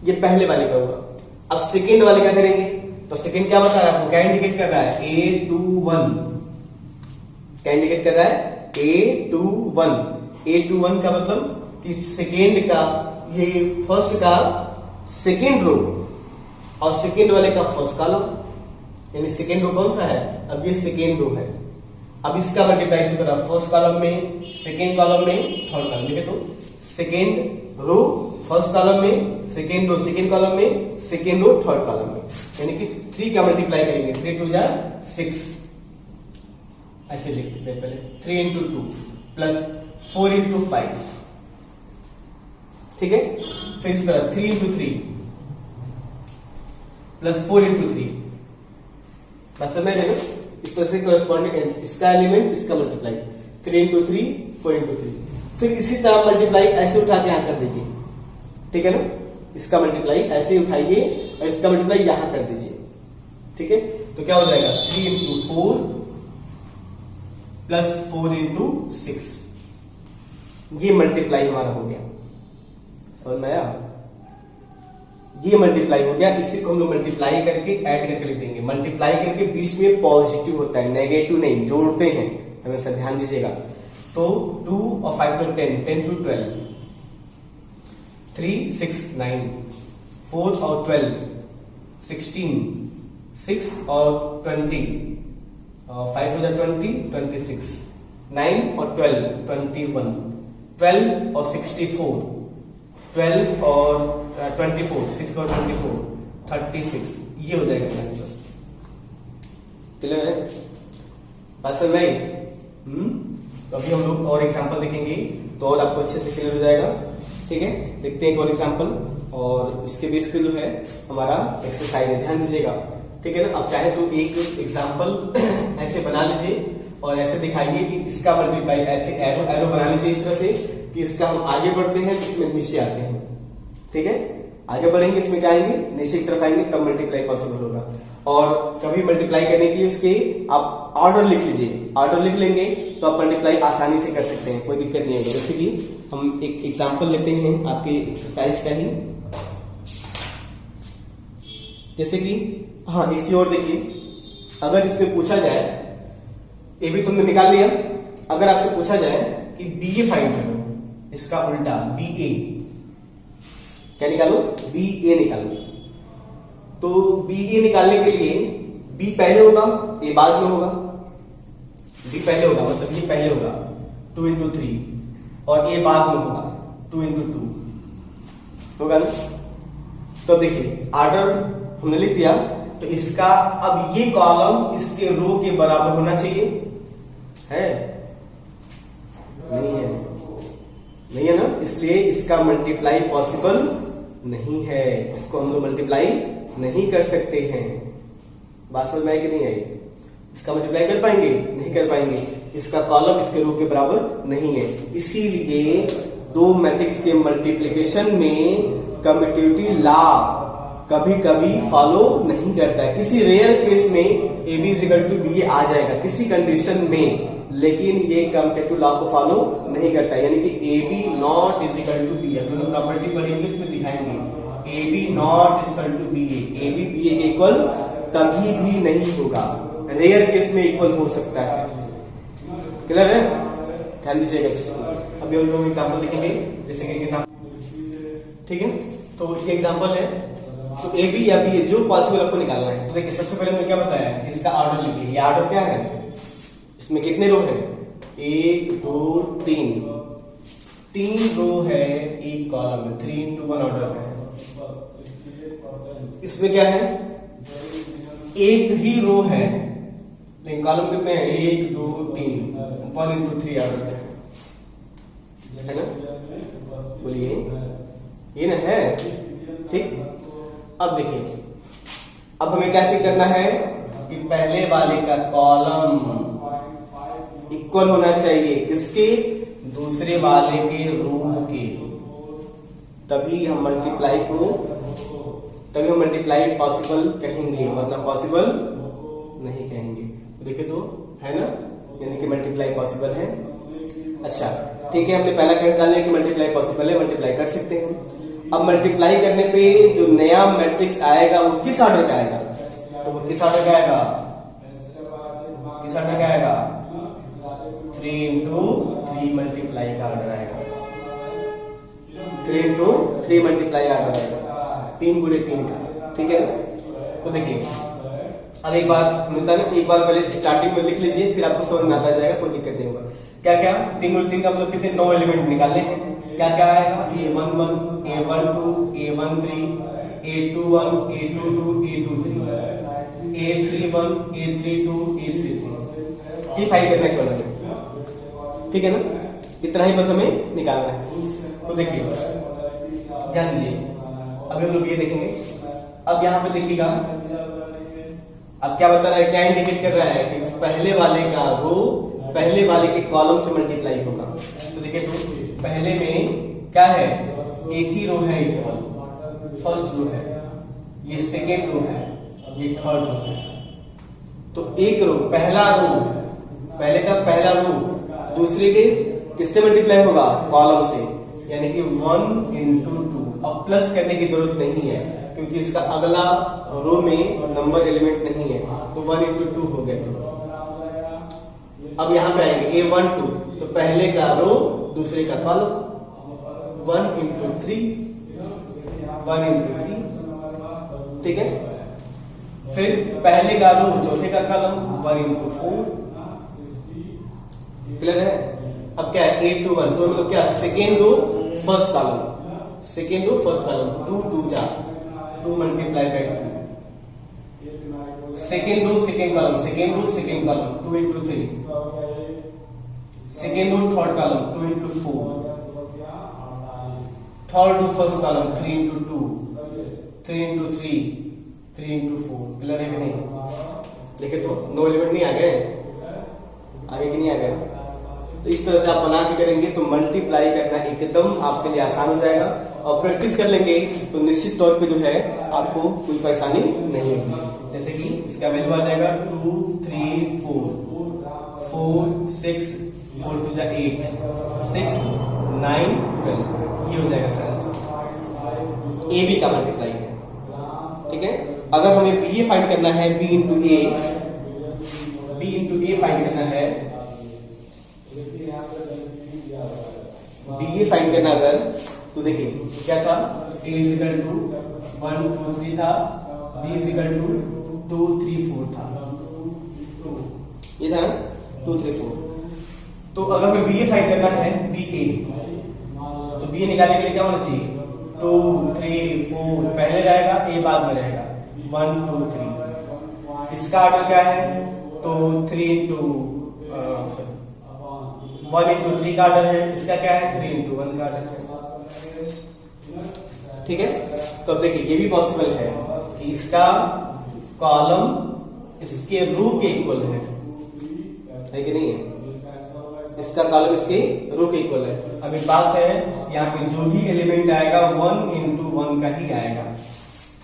ये पहले वाले का हुआ। अब सेकेंड वाले का करेंगे, तो सेकेंड क्या बता रहा है आपको, क्या इंडिकेट कर रहा है, A21, क्या इंडिकेट कर रहा है, A21 का मतलब कि सेकेंड का, ये फर्स्ट का सेकेंड रो और सेकेंड वाले का फर्स्ट कॉलम, यानी सेकेंड रो कौन सा है, अब ये सेकेंड रो है। अब इसका मल्टीप्लाई इसी तरह, फर्स्ट कॉलम में सेकेंड कॉलम में थर्ड कॉलम, ठीक है, तो सेकेंड रो फर्स्ट कॉलम में, सेकेंड रो सेकेंड कॉलम में, सेकेंड रो थर्ड कॉलम में, यानी कि 3 का मल्टीप्लाई करेंगे, 3 2 6, ऐसे लिखते हैं पहले, 3 into 2 प्लस 4 into 5, ठीक है, फिर इस तरह 3 into 3 प्लस 4 into 3, बात समझ रहे ना, इस तरह से कॉरेस्पॉन्डिंग इसका एलिमेंट इसका मल्टीप्लाई, 3 into 3 4 into 3, फिर इसी तरह मल्टीप्लाई ऐसे उठा के यहां कर दीजिए, ठीक है ना, इसका मल्टीप्लाई ऐसे ही उठाइए और इसका मल्टीप्लाई यहां कर दीजिए, ठीक है, तो क्या हो जाएगा, 3 into 4 प्लस 4 इंटू 6, ये मल्टीप्लाई हमारा हो गया। समझ में आया? ये मल्टीप्लाई हो गया। इसी को हम लोग मल्टीप्लाई करके ऐड करके लिख देंगे। मल्टीप्लाई करके बीच में पॉजिटिव होता है, नेगेटिव नहीं, जोड़ते हैं, हमेशा ध्यान दीजिएगा। तो 2 और 5 to 10, 10 to 12, 3 6 9, 4 और 12 16, 6 और 20, 5 हो जाए 20, 26, 9 और 12 21, 12 और 64, 12 और 24, 6 और 24, 36, ये हो जाएगा आंसर। क्लियर है? बात समझ में आई? तो अभी हम लोग और एग्जांपल देखेंगे तो और आपको अच्छे से क्लियर हो जाएगा। ठीक है, देखते हैं एक और एग्जांपल, और इसके बेस पे जो है हमारा एक्सरसाइज है, ध्यान दीजिएगा। ठीक है ना? आप चाहे तो एक एग्जांपल ऐसे बना लीजिए और ऐसे दिखाइए कि इसका मल्टीप्लाई, ऐसे एरो एरो बना लीजिए इस तरह से कि इसका हम आगे बढ़ते हैं, इसमें नीचे आते हैं। ठीक है, आगे बढ़ेंगे, इसमें क्या आएंगे, नीचे की तरफ आएंगे, तब मल्टीप्लाई पॉसिबल होगा। और कभी मल्टीप्लाई करने के लिए उसके आप ऑर्डर लिख लीजिए, ऑर्डर लिख लेंगे तो आप मल्टीप्लाई आसानी से कर सकते हैं, कोई दिक्कत नहीं होगी। जैसे कि हम एक एग्जांपल लेते हैं आपके एक्सरसाइज का ही, जैसे कि हाँ एक चीज और देखिए, अगर इसमें पूछा जाए, ये भी तुमने निकाल लिया, अगर आपसे पूछा जाए कि बी ए फाइंड करो, इसका उल्टा बी ए, क्या निकालो, बी ए निकालो। तो बी ए निकालने के लिए बी पहले होगा, ए बाद में होगा। बी पहले होगा मतलब ये पहले होगा 2 into 3, और ए बाद में होगा 2 into 2 होगा ना। तो देखिए ऑर्डर हमने लिख दिया, तो इसका अब ये कॉलम इसके रो के बराबर होना चाहिए, है नहीं है? नहीं है ना, इसलिए इसका मल्टीप्लाई पॉसिबल नहीं है, इसको हम लोग मल्टीप्लाई नहीं कर सकते हैं। बात समझ में आई कि नहीं आई? इसका मल्टीप्लाई कर पाएंगे? नहीं कर पाएंगे, इसका कॉलम इसके रो के बराबर नहीं है। इसीलिए दो मैट्रिक्स के मल्टीप्लिकेशन में कम्यूटेटिव लॉ कभी कभी फॉलो नहीं करता है। किसी रेयर केस में A B is equal to B A आ जाएगा किसी कंडीशन में, लेकिन ये कम्यूटेटिव लॉ को फॉलो नहीं करता, यानी कि A B not is equal to B A. दोनों प्रॉपर्टी पढ़ेंगे उसमें दिखाएंगे, A B not is equal to B A B B A के इक्वल कभी भी नहीं होगा, रेयर केस में इक्वल हो सकता है। क्लियर है? ध्यान दीजिएगा इस चीज को। अभी हम लोग एग्जाम्पल देखेंगे, जैसे कि एग्जाम्पल, ठीक है, तो ये एग्जाम्पल है। तो ए बी या बी ए जो पॉसिबल आपको निकालना है। तो देखिए सबसे पहले मैंने क्या बताया, इसका ऑर्डर लिखिए। ये ऑर्डर क्या है, इसमें कितने रो है, 1 2 3 रो है, एक कॉलम है, 3 into 1 ऑर्डर है। इसमें क्या है, एक ही रो है, लेकिन कॉलम कितने हैं, 1 2 3, 1 into 3 ऑर्डर है ना। बोलिए ये ना है, ठीक। अब देखिए, अब हमें क्या चेक करना है कि पहले वाले का कॉलम इक्वल होना चाहिए किसके, दूसरे वाले के रो के, तभी हम मल्टीप्लाई पॉसिबल कहेंगे, वरना पॉसिबल नहीं कहेंगे। तो देखिए तो है ना, यानी कि मल्टीप्लाई पॉसिबल है। अच्छा ठीक है, हमने पहला करंट जान लिया कि मल्टीप्लाई पॉसिबल है, मल्टीप्लाई कर सकते हैं। अब मल्टीप्लाई करने पे जो नया मैट्रिक्स आएगा वो किस ऑर्डर का आएगा, तो वो किस ऑर्डर का आएगा, किस ऑर्डर का आएगा, 3 into 3 मल्टीप्लाई का ऑर्डर आएगा, 3 into 3 मल्टीप्लाई ऑर्डर आएगा, 3 गुणे 3 का, ठीक है। तो देखिए अब एक बार मिलता है ना, एक बार पहले स्टार्टिंग में लिख लीजिए, फिर आपको समझ में आता जाएगा, कोई दिक्कत नहीं होगा। क्या क्या 3 गुणे 3 का मतलब कितने, 9 एलिमेंट निकालने हैं। क्या क्या आएगा, A11 A12 A13 A21 A22 A23 A31 A32 A33, ये फाइंड करना है, ठीक है ना। इतना ही बस हमें निकालना है। तो देखिए ध्यान दीजिए, अभी हम लोग ये देखेंगे। अब यहाँ पे देखिएगा, अब क्या बता रहा है, क्या इंडिकेट कर रहा है कि पहले वाले का रो पहले वाले के कॉलम से मल्टीप्लाई होगा। तो देखिए तो पहले में क्या है, एक ही रो है, इक्वल फर्स्ट रो है, ये सेकेंड रो है, ये थर्ड रो है। तो एक रो, पहला रो पहले का पहला रो दूसरे के किससे मल्टीप्लाई होगा, कॉलम से, यानी कि 1 into 2। अब प्लस करने की जरूरत नहीं है क्योंकि इसका अगला रो में नंबर एलिमेंट नहीं है, तो 1 into 2 हो गया। अब यहां पे आएंगे A1 2, तो पहले का रो दूसरे का कॉलम, 1 into 3, 1 into 3, ठीक है। फिर पहले का रो चौथे का कॉलम, 1 into 4, क्लियर है। अब क्या है, 8 to 1, तो मतलब क्या, second row first column, second row first column, 2 2 जा 2 multiply by 2, second row second column, second row second column, 2 into 3, second row third column, 2 into 4, third row first column, 3 into 2, 3 into 3, 3 into 4, clear है कि नहीं। देखिए तो 9 element नहीं आ गए, आगे कि नहीं आ गए। तो इस तरह से आप बना के करेंगे तो मल्टीप्लाई करना एकदम आपके लिए आसान हो जाएगा, और प्रैक्टिस कर लेंगे तो निश्चित तौर पे जो है आपको कोई परेशानी नहीं होगी। जैसे कि इसका वैल्यू आ जाएगा 2 3 4 4 6 4 2 जा 8 6 9 12, ये हो जाएगा फ्रेंड्स ए बी का मल्टीप्लाई है, ठीक है। अगर हमें बी ए फाइंड करना है, बी इंटू ए फाइंड करना है, बी ए फाइंड करना अगर, तो देखिए क्या था, a इजिकल टू 1 2 3 था, b इजिकल टू 2 3 4 था, ये था ना 2 3 4। तो अगर हमें बी ए फाइंड करना है, बी ए, तो बी ए निकालने के लिए क्या होना चाहिए, 2 3 4 पहले रहेगा, ए बाद में रहेगा, 1 2 3। इसका ऑर्डर क्या है, तो 3 into 1 into 3 का ऑर्डर है, इसका क्या है 3 into 1 का ऑर्डर है, ठीक है। तो अब देखिए ये भी पॉसिबल है कि इसका कॉलम इसके रो के इक्वल है कि नहीं है, इसका कॉलम इसके रो के इक्वल है। अभी बात है यहाँ पे जो भी एलिमेंट आएगा 1 into 1 का ही आएगा,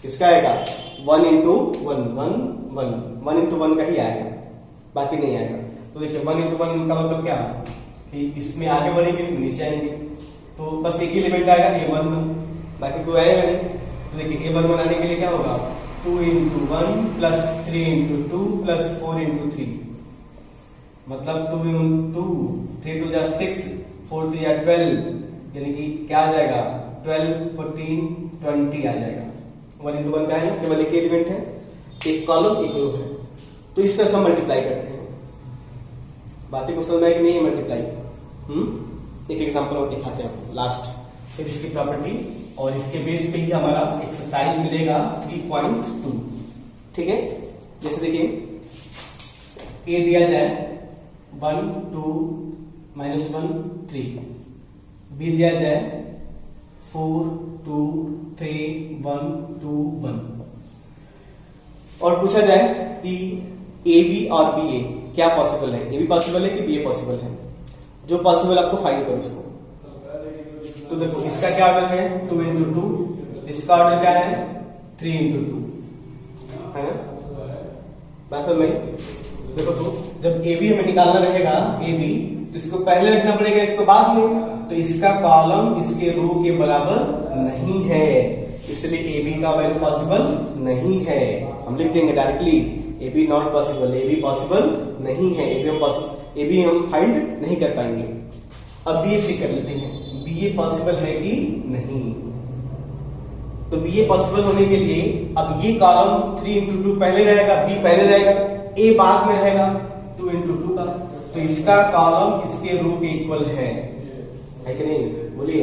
किसका आएगा 1 into 1 1 into 1 का ही आएगा, बाकी नहीं आएगा। तो देखिए 1 into 1 का मतलब क्या, कि इसमें आगे बढ़ेंगे इसमें नीचे आएंगे, तो बस एक ही एलिमेंट आएगा A11, बाकी कोई आएगा नहीं। तो देखिए A11 आने के लिए क्या होगा, 2 into 1 plus 3 into 2 plus 4 into 3, मतलब 2 into 3 2 जा 6 4 3 या 12, यानी कि क्या आ जाएगा 12 14 20 आ जाएगा। 1 into 1 का है, केवल एक एलिमेंट है, एक कॉलम एक रो है। तो इस तरह से हम मल्टीप्लाई करते हैं। बातें को समझ में कि नहीं है मल्टीप्लाई, एक एग्जांपल और दिखाते हैं आपको लास्ट, फिर इसकी प्रॉपर्टी, और इसके बेस पे ही हमारा एक्सरसाइज मिलेगा 3.2, ठीक है। जैसे देखिए ए दिया जाए 1 2 -1 3, बी दिया जाए 4 2 3 1 2 1, और पूछा जाए कि ए बी और बी ए क्या पॉसिबल है, ए बी पॉसिबल है कि बी ए पॉसिबल है, जो पॉसिबल आपको फाइंड करो इसको। तो देखो इसका क्या ऑर्डर है 2 into 2, इसका ऑर्डर क्या है 3 into 2, है ना। बात समझ में। देखो तो जब ए बी हमें निकालना रहेगा, ए बी, तो इसको पहले रखना पड़ेगा, इसको बाद में, तो इसका कॉलम इसके रो के बराबर नहीं है, इसलिए ए बी का वैल्यू पॉसिबल नहीं है। हम लिख देंगे directly A B not possible, A B possible नहीं है, ए बी हम फाइंड नहीं कर पाएंगे। अब बी ए चेक कर लेते हैं, बी ए पॉसिबल है कि नहीं। तो बी ए पॉसिबल होने के लिए अब ये कॉलम 3 into 2 पहले रहेगा, बी पहले रहेगा, ए बाद में रहेगा 2 into 2 का, तो इसका कॉलम इसके रो के इक्वल है कि नहीं, बोलिए।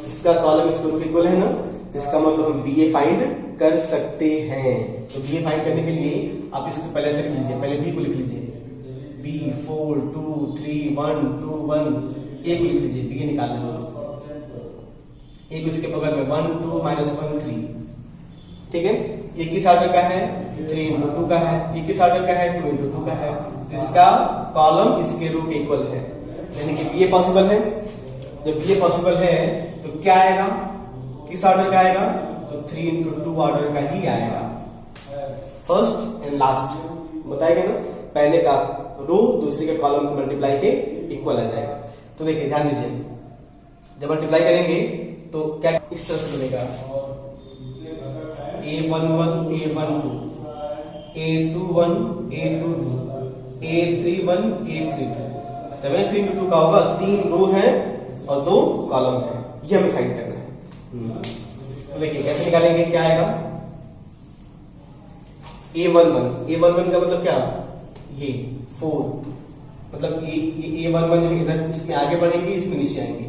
इसका कॉलम इसके रो के इक्वल है ना, इसका मतलब हम बी ए फाइंड कर सकते हैं। तो बी ए फाइंड करने के लिए आप इसको पहले से लिख लीजिए, पहले बी को लिख लीजिए, बी 4 2 3 1 2 1, ए को लिख लीजिए, बी ए निकालना है, एक इसके बगल में 1 2 -1 3, ठीक है। ये किस ऑर्डर का है 3 into 2 का है, ये किस ऑर्डर का है 2 into 2 का है, इसका कॉलम इसके रो के इक्वल है, यानी कि बी ए पॉसिबल है। जब बी ए पॉसिबल है तो क्या आएगा, किस ऑर्डर का आएगा, तो 3 into 2 ऑर्डर का ही आएगा, फर्स्ट एंड लास्ट बताएगा ना, पहले का रो दूसरे के कॉलम के मल्टीप्लाई के इक्वल आ जाएगा। तो देखिए ध्यान दीजिए, जब मल्टीप्लाई करेंगे तो क्या इस तरह से बनेगा, A11 A12 A21 A22 A31 A32। जब 3 into 2 का होगा, 3 रो है और 2 कॉलम है, ये हमें फाइंड करना है। तो देखिए कैसे निकालेंगे, क्या आएगा A11 का मतलब क्या, ये 4, मतलब A11 इधर इसमें आगे बढ़ेंगे, इसमें नीचे आएंगे,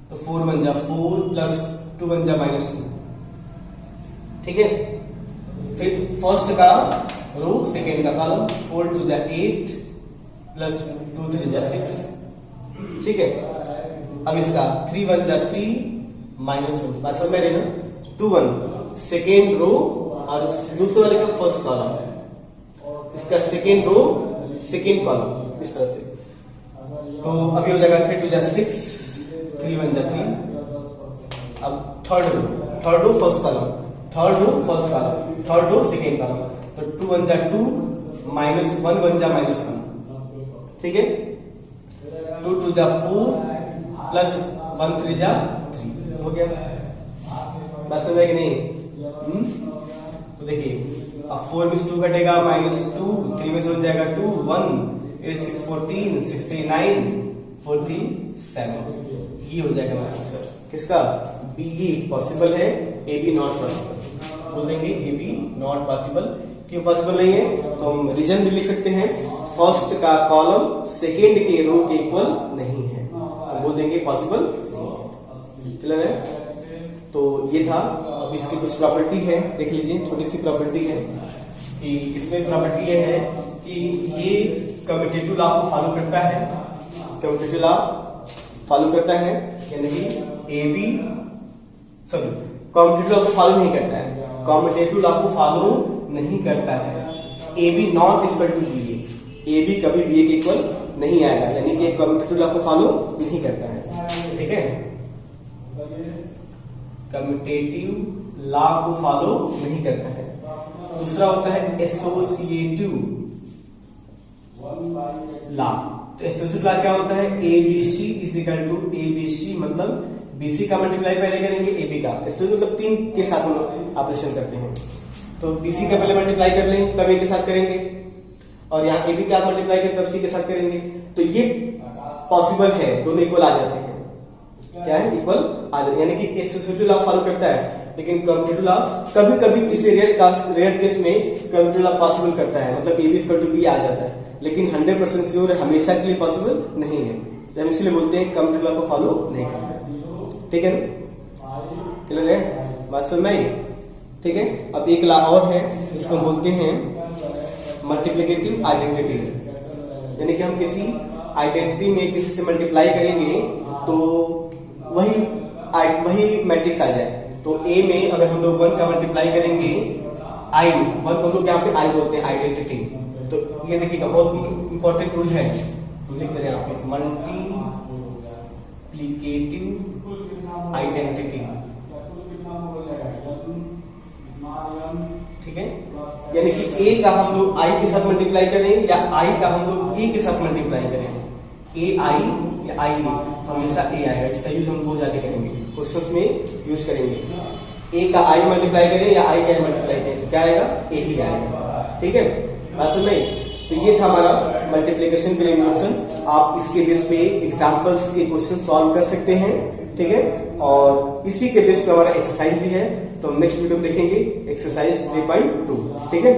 तो 4 बन जा 4 प्लस 2 बन जा -2, ठीक है। फिर फर्स्ट का रो सेकेंड का कॉलम, 4 2 जा 8 प्लस 2 3 जा 6, ठीक है। अब इसका 3 1 जा 3 -1, बात समझ में आ रही ना, 2 1 सेकेंड रो और दूसरे वाले का फर्स्ट कॉलम, इसका सेकेंड रो सेकेंड कॉलम, इस तरह से। तो अभी हो जाएगा 3 2 जा 6 3 1 जा 3। अब third row first column, third row first column, third row second column, तो 2 1 जा 2 -1 1 जा -1, ठीक है। 2 2 जा 4 प्लस 1 3 जा 3, हो गया। बस समझ कि नहीं? तो देखिए अब 4 में 2 कटेगा -2, 3 में से हो जाएगा 2 1 8 6 14 6 3 9 47, ये हो जाएगा हमारा आंसर किसका, बी। ये पॉसिबल है, ए बी नॉट पॉसिबल, बोल देंगे ए बी नॉट पॉसिबल। क्यों पॉसिबल नहीं है, तो हम रीजन भी लिख सकते हैं, फर्स्ट का कॉलम सेकेंड के रो के इक्वल नहीं है, तो बोल देंगे पॉसिबल नहीं है। क्लियर है? तो ये था। अब इसकी कुछ प्रॉपर्टी है, देख लीजिए, छोटी सी प्रॉपर्टी है कि इसमें प्रॉपर्टी ये है कि ये कम्यूटेटिव लॉ को फॉलो करता है, कम्यूटेटिव लॉ फॉलो करता है, यानी कि A B sorry commutative law को फॉलो नहीं करता है, कम्यूटेटिव लॉ को फॉलो नहीं करता है। A B not equal to B A B कभी बी ए के इक्वल नहीं आएगा, यानी कि कम्यूटेटिव लॉ को फॉलो नहीं करता है, ठीक है। कम्यूटेटिव लॉ को फॉलो नहीं करता है। दूसरा होता है एसोसिएटिव लॉ। तो एसोसिएटिव लॉ क्या होता है, A B C is equal to A B C, मतलब बीसी का मल्टीप्लाई पहले करेंगे ए बी का, एसोसिएटिव मतलब 3 के साथ हम ऑपरेशन करते हैं, तो बीसी का पहले मल्टीप्लाई कर लें तब ए के साथ करेंगे, और यहाँ ए बी का मल्टीप्लाई करें तब सी के साथ करेंगे। तो ये पॉसिबल है, दोनों इक्वल आ जाते हैं, क्या है, इक्वल आ जाते, यानी कि एसोसिएटिव लॉ फॉलो करता है, लेकिन कम्यूटेटिव लॉ कभी कभी किसी रेयर केस में कम्यूटेटिव लॉ पॉसिबल करता है, मतलब A B equal to B आ जाता है, लेकिन 100% श्योर है, हमेशा के लिए पॉसिबल नहीं है, हम इसलिए बोलते हैं कम्यूटेटिव लॉ को फॉलो नहीं करता है, ठीक है ना। क्लियर है, बात समझ में आई, ठीक है। अब एक लॉ और है, इसको बोलते हैं मल्टीप्लिकेटिव आइडेंटिटी, यानी कि हम किसी आइडेंटिटी में किसी से मल्टीप्लाई करेंगे तो वही मैट्रिक्स आ जाए। तो ए में अगर हम लोग 1 का मल्टीप्लाई करेंगे, आई 1 को हम लोग यहाँ पे आई बोलते हैं आइडेंटिटी, तो ये देखिएगा बहुत इंपॉर्टेंट रूल है, हम लिख रहे हैं यहाँ पे मल्टीप्लिकेटिव आइडेंटिटी, ठीक है। यानी कि ए का हम लोग आई के साथ मल्टीप्लाई करें या आई का हम लोग ए के साथ मल्टीप्लाई करें, ए आई या आई ए, हमेशा ए आएगा, इसका यूज हम बहुत ज्यादा करेंगे, क्वेश्चंस में यूज करेंगे। ए का आई मल्टीप्लाई करें या आई का मल्टीप्लाई करें तो क्या आएगा, ए ही आएगा, ठीक है, बात समझ में। तो ये था हमारा मल्टीप्लिकेशन के लिए इंट्रोडक्शन। आप इसके बेस पे एग्जांपल्स के क्वेश्चन सॉल्व कर सकते हैं, ठीक है, और इसी के बेस पे हमारा एक्सरसाइज भी है, तो नेक्स्ट वीडियो में देखेंगे एक्सरसाइज 3.2, ठीक है।